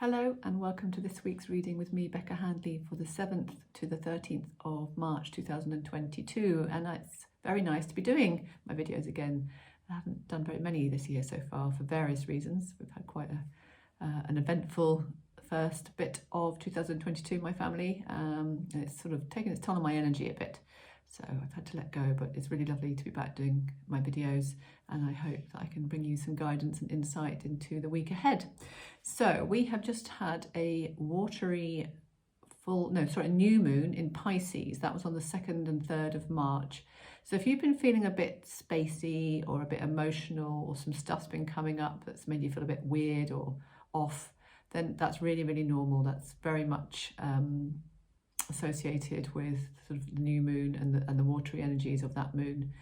Hello and welcome to this week's reading with me, Becca Handley, for the 7th to the 13th of March 2022. And it's very nice to be doing my videos again. I haven't done very many this year so far for various reasons. We've had quite an eventful first bit of 2022 in my family. And it's sort of taken its toll on my energy a bit. So I've had to let go, but it's really lovely to be back doing my videos, and I hope that I can bring you some guidance and insight into the week ahead. So we have just had a new moon in Pisces. That was on the 2nd and 3rd of March. So if you've been feeling a bit spacey or a bit emotional, or some stuff's been coming up that's made you feel a bit weird or off, then that's really, really normal. That's very much associated with sort of the new moon and the watery energies of that moon.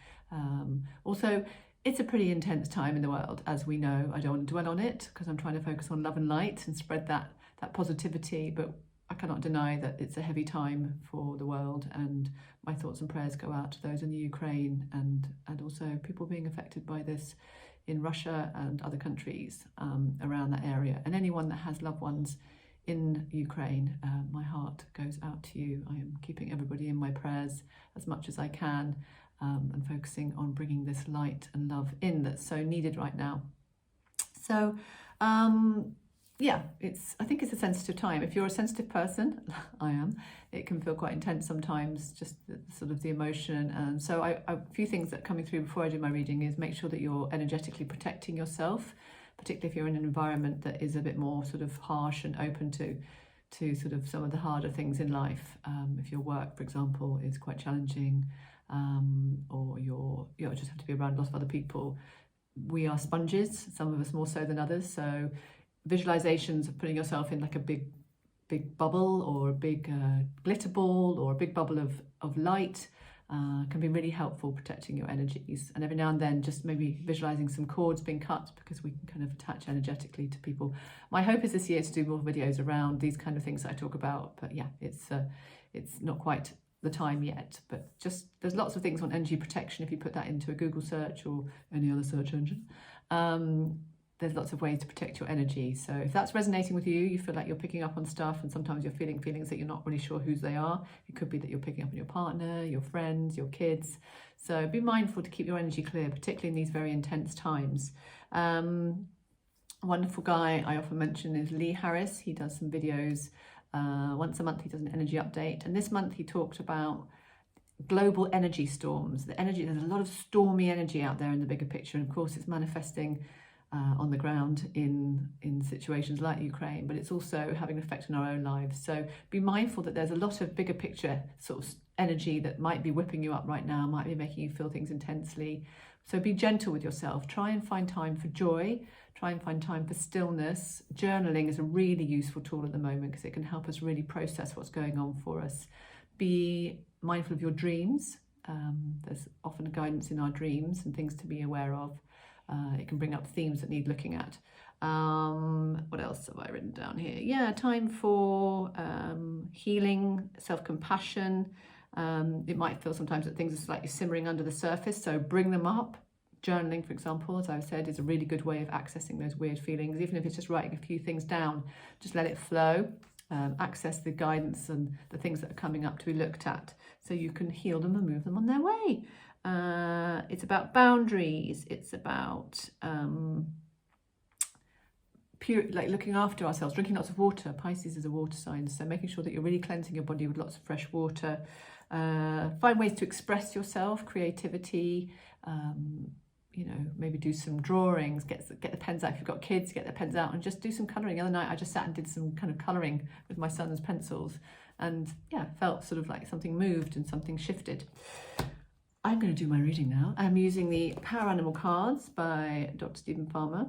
Also, it's a pretty intense time in the world, as we know. I don't want to dwell on it because I'm trying to focus on love and light and spread that positivity, but I cannot deny that it's a heavy time for the world, and my thoughts and prayers go out to those in the Ukraine and also people being affected by this in Russia and other countries around that area, and anyone that has loved ones in Ukraine. My heart goes out to you. I am keeping everybody in my prayers as much as I can, and focusing on bringing this light and love in that's so needed right now. So yeah, I think it's a sensitive time. If you're a sensitive person, I am, it can feel quite intense sometimes, just the emotion. And so a few things that are coming through before I do my reading is make sure that you're energetically protecting yourself, particularly if you're in an environment that is a bit more sort of harsh and open to sort of some of the harder things in life. If your work, for example, is quite challenging, or you just have to be around lots of other people. We are sponges, some of us more so than others. So visualizations of putting yourself in like a big bubble, or a big glitter ball, or a big bubble of light, can be really helpful protecting your energies. And every now and then just maybe visualizing some cords being cut, because we can kind of attach energetically to people. My hope is this year to do more videos around these kind of things that I talk about, but yeah, it's not quite the time yet, but just there's lots of things on energy protection if you put that into a Google search or any other search engine. There's lots of ways to protect your energy. So if that's resonating with you, you feel like you're picking up on stuff, and sometimes you're feeling feelings that you're not really sure whose they are. It could be that you're picking up on your partner, your friends, your kids. So be mindful to keep your energy clear, particularly in these very intense times. A wonderful guy I often mention is Lee Harris. He does some videos once a month. He does an energy update, and this month he talked about global energy storms. There's a lot of stormy energy out there in the bigger picture, and of course it's manifesting on the ground in situations like Ukraine, but it's also having an effect on our own lives. So be mindful that there's a lot of bigger picture sort of energy that might be whipping you up right now, might be making you feel things intensely. So be gentle with yourself. Try and find time for joy. Try and find time for stillness. Journaling is a really useful tool at the moment because it can help us really process what's going on for us. Be mindful of your dreams. There's often guidance in our dreams and things to be aware of. It can bring up themes that need looking at. What else have I written down here? Yeah, time for healing, self-compassion. It might feel sometimes that things are slightly simmering under the surface, so bring them up. Journaling, for example, as I've said, is a really good way of accessing those weird feelings. Even if it's just writing a few things down, just let it flow. Access the guidance and the things that are coming up to be looked at, so you can heal them and move them on their way. It's about boundaries. It's about looking after ourselves, drinking lots of water. Pisces is a water sign, so making sure that you're really cleansing your body with lots of fresh water. Find ways to express yourself, creativity. Maybe do some drawings, get the pens out. If you've got kids, get their pens out and just do some colouring. The other night I just sat and did some kind of colouring with my son's pencils, and yeah, felt sort of like something moved and something shifted. I'm going to do my reading now. I'm using the Power Animal cards by Dr. Stephen Farmer,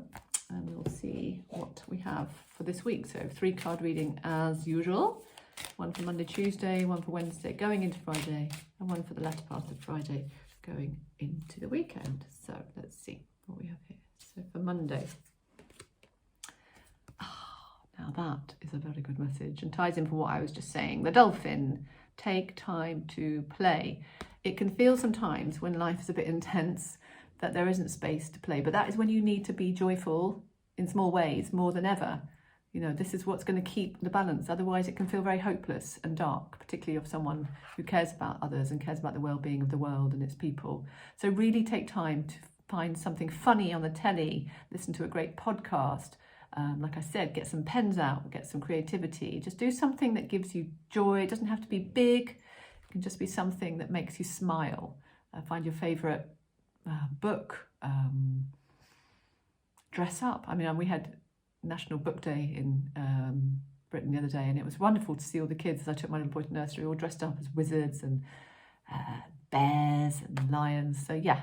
and we'll see what we have for this week. So 3-card reading as usual. One for Monday, Tuesday, one for Wednesday going into Friday, and one for the latter part of Friday going into the weekend. So let's see what we have here. So for Monday, now that is a very good message and ties in for what I was just saying. The dolphin, take time to play. It can feel sometimes when life is a bit intense that there isn't space to play, but that is when you need to be joyful in small ways more than ever. You know, this is what's going to keep the balance. Otherwise, it can feel very hopeless and dark, particularly of someone who cares about others and cares about the well-being of the world and its people. So really take time to find something funny on the telly, listen to a great podcast. Like I said, get some pens out, get some creativity. Just do something that gives you joy. It doesn't have to be big. It can just be something that makes you smile. Find your favourite book. Dress up. I mean, we had National Book Day in Britain the other day, and it was wonderful to see all the kids, as I took my little boy to nursery, all dressed up as wizards and bears and lions. So yeah,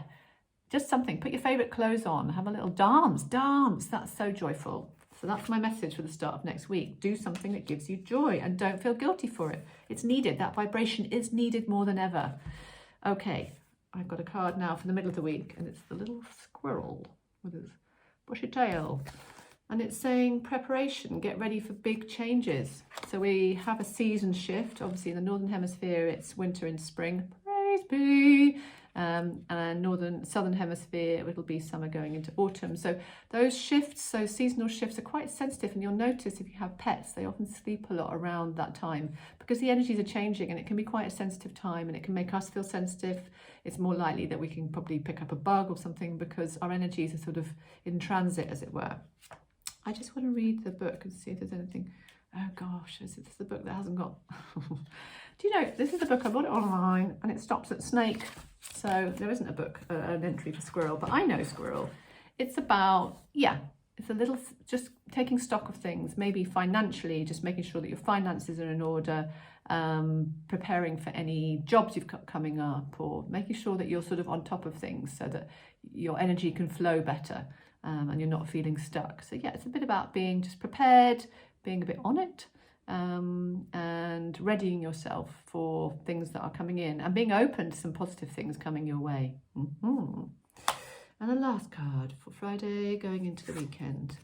just something. Put your favourite clothes on. Have a little dance. Dance. That's so joyful. So that's my message for the start of next week. Do something that gives you joy and don't feel guilty for it. It's needed. That vibration is needed more than ever. Okay, I've got a card now for the middle of the week, and it's the little squirrel with his bushy tail. And it's saying preparation, get ready for big changes. So we have a season shift. Obviously in the Northern Hemisphere, it's winter and spring. Praise be. And Southern Hemisphere, it'll be summer going into autumn. So those shifts, those seasonal shifts are quite sensitive, and you'll notice if you have pets, they often sleep a lot around that time because the energies are changing, and it can be quite a sensitive time, and it can make us feel sensitive. It's more likely that we can probably pick up a bug or something because our energies are sort of in transit, as it were. I just want to read the book and see if there's anything. Oh gosh, this is the book that hasn't got... Do you know, this is the book, I bought it online, and it stops at snake. So there isn't a book, an entry for squirrel, but I know squirrel. It's about, it's a little, just taking stock of things, maybe financially, just making sure that your finances are in order, preparing for any jobs you've got coming up, or making sure that you're sort of on top of things so that your energy can flow better, and you're not feeling stuck. So yeah, it's a bit about being just prepared, being a bit on it, and readying yourself for things that are coming in and being open to some positive things coming your way. And the last card for Friday going into the weekend.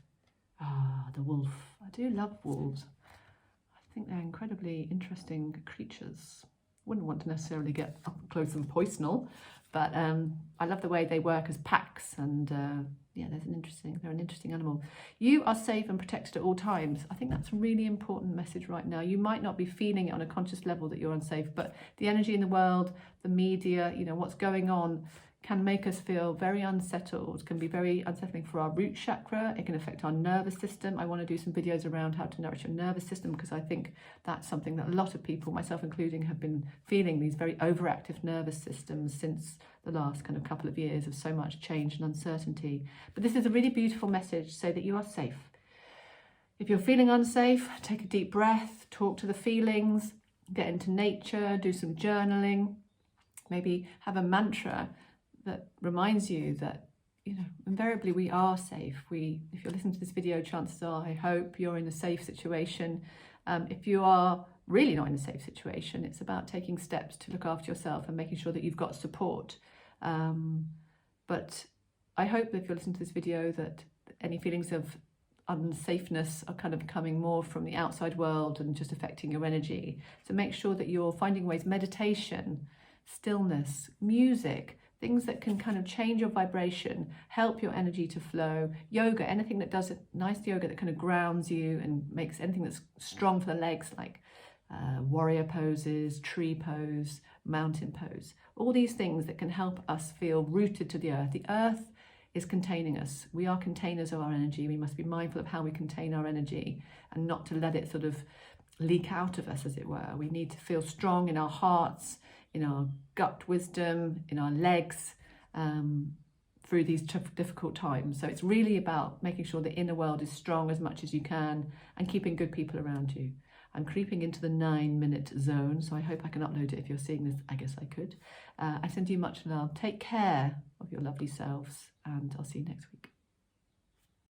The wolf. I do love wolves. I think they're incredibly interesting creatures. Wouldn't want to necessarily get up close and personal, but I love the way they work as packs, and they're an interesting animal. You are safe and protected at all times. I think that's a really important message right now. You might not be feeling it on a conscious level that you're unsafe, but the energy in the world, the media, what's going on can make us feel very unsettled, can be very unsettling for our root chakra. It can affect our nervous system. I want to do some videos around how to nourish your nervous system, because I think that's something that a lot of people, myself including, have been feeling, these very overactive nervous systems since the last kind of couple of years of so much change and uncertainty. But this is a really beautiful message to say that you are safe. If you're feeling unsafe, take a deep breath, talk to the feelings, get into nature, do some journaling, maybe have a mantra that reminds you that, invariably we are safe. If you're listening to this video, chances are, I hope, you're in a safe situation. If you are really not in a safe situation, it's about taking steps to look after yourself and making sure that you've got support. But I hope that if you're listening to this video that any feelings of unsafeness are kind of coming more from the outside world and just affecting your energy. So make sure that you're finding ways, meditation, stillness, music, things that can kind of change your vibration, help your energy to flow, yoga, anything that does nice yoga that kind of grounds you and makes anything that's strong for the legs, like warrior poses, tree pose, mountain pose, all these things that can help us feel rooted to the earth. The earth is containing us. We are containers of our energy. We must be mindful of how we contain our energy and not to let it sort of leak out of us, as it were. We need to feel strong in our hearts, in our gut wisdom, in our legs, through these difficult times. So it's really about making sure the inner world is strong as much as you can and keeping good people around you. I'm creeping into the 9-minute zone, so I hope I can upload it. If you're seeing this, I guess I could. I send you much love. Take care of your lovely selves, and I'll see you next week.